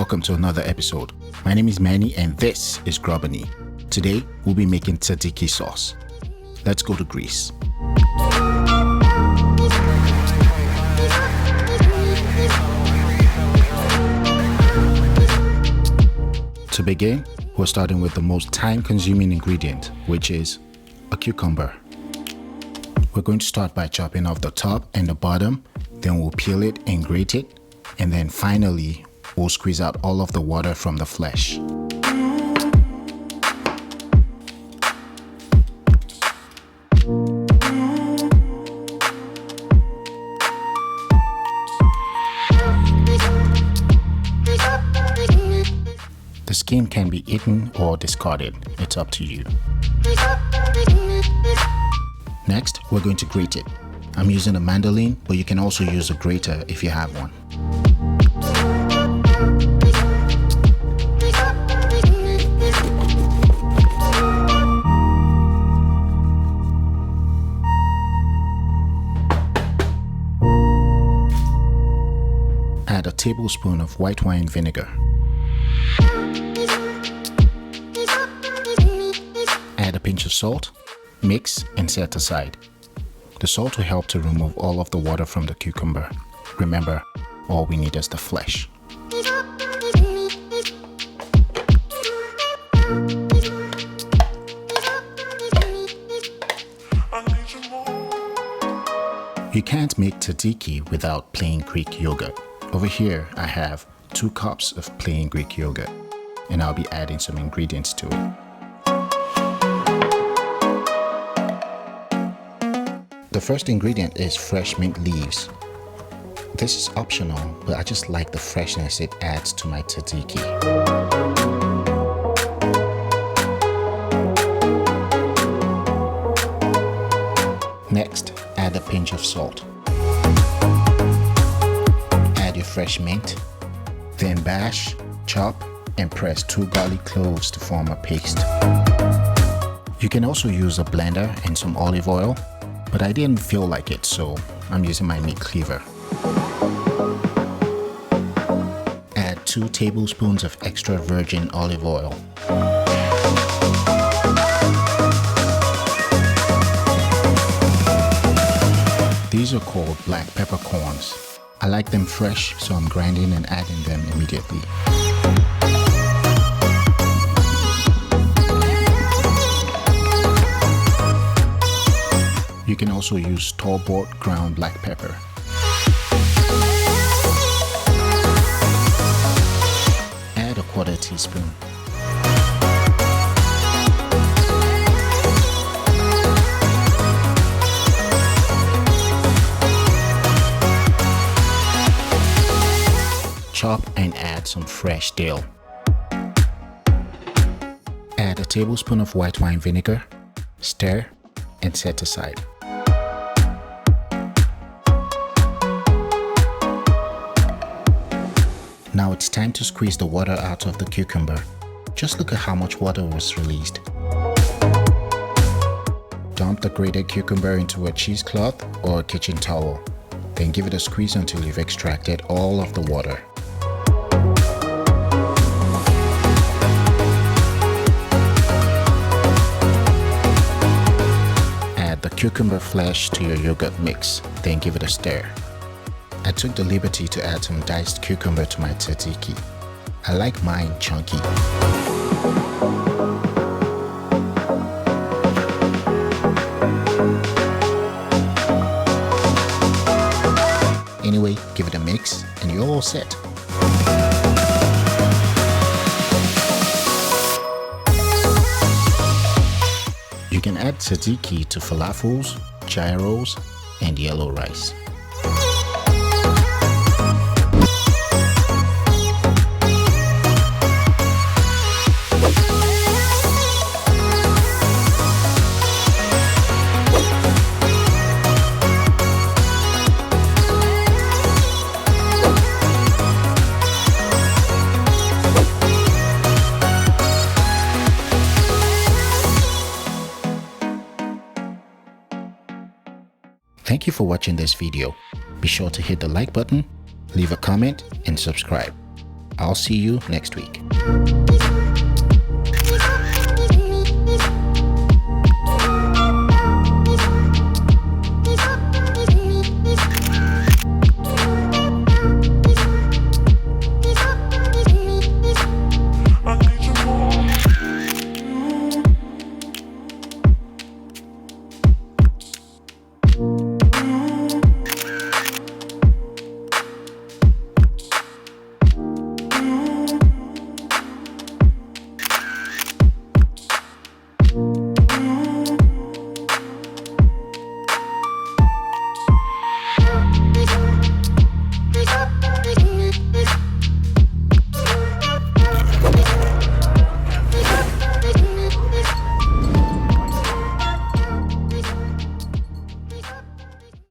welcome to another episode. My name is Manny and this is Grubanny. Today we'll be making Tzatziki sauce. Let's go to Greece. To begin, we're starting with the most time-consuming ingredient, which is a cucumber. We're going to start by chopping off the top and the bottom, then we'll peel it and grate it, and then finally, we'll squeeze out all of the water from the flesh. The skin can be eaten or discarded, it's up to you. Next, we're going to grate it. I'm using a mandolin, but you can also use a grater if you have one. Add a tablespoon of white wine vinegar. Add a pinch of salt, mix and set aside. The salt will help to remove all of the water from the cucumber. Remember, all we need is the flesh. You can't make tzatziki without plain Greek yogurt. Over here, I have 2 cups of plain Greek yogurt, and I'll be adding some ingredients to it. The first ingredient is fresh mint leaves. This is optional, but I just like the freshness it adds to my tzatziki. Next, add a pinch of salt. Add your fresh mint, then bash, chop, and press 2 garlic cloves to form a paste. You can also use a blender and some olive oil, but I didn't feel like it, so I'm using my meat cleaver. Add 2 tablespoons of extra virgin olive oil. These are called black peppercorns. I like them fresh, so I'm grinding and adding them immediately. You can also use store-bought ground black pepper. Add a 1/4 teaspoon. Chop and add some fresh dill. Add a tablespoon of white wine vinegar, stir, and set aside. Now it's time to squeeze the water out of the cucumber. Just look at how much water was released. Dump the grated cucumber into a cheesecloth or a kitchen towel. Then give it a squeeze until you've extracted all of the water. Add the cucumber flesh to your yogurt mix, then give it a stir. I took the liberty to add some diced cucumber to my tzatziki. I like mine chunky. Anyway, give it a mix and you're all set. You can add tzatziki to falafels, gyros, and yellow rice. Thank you for watching this video. Be sure to hit the like button, leave a comment, and subscribe. I'll see you next week.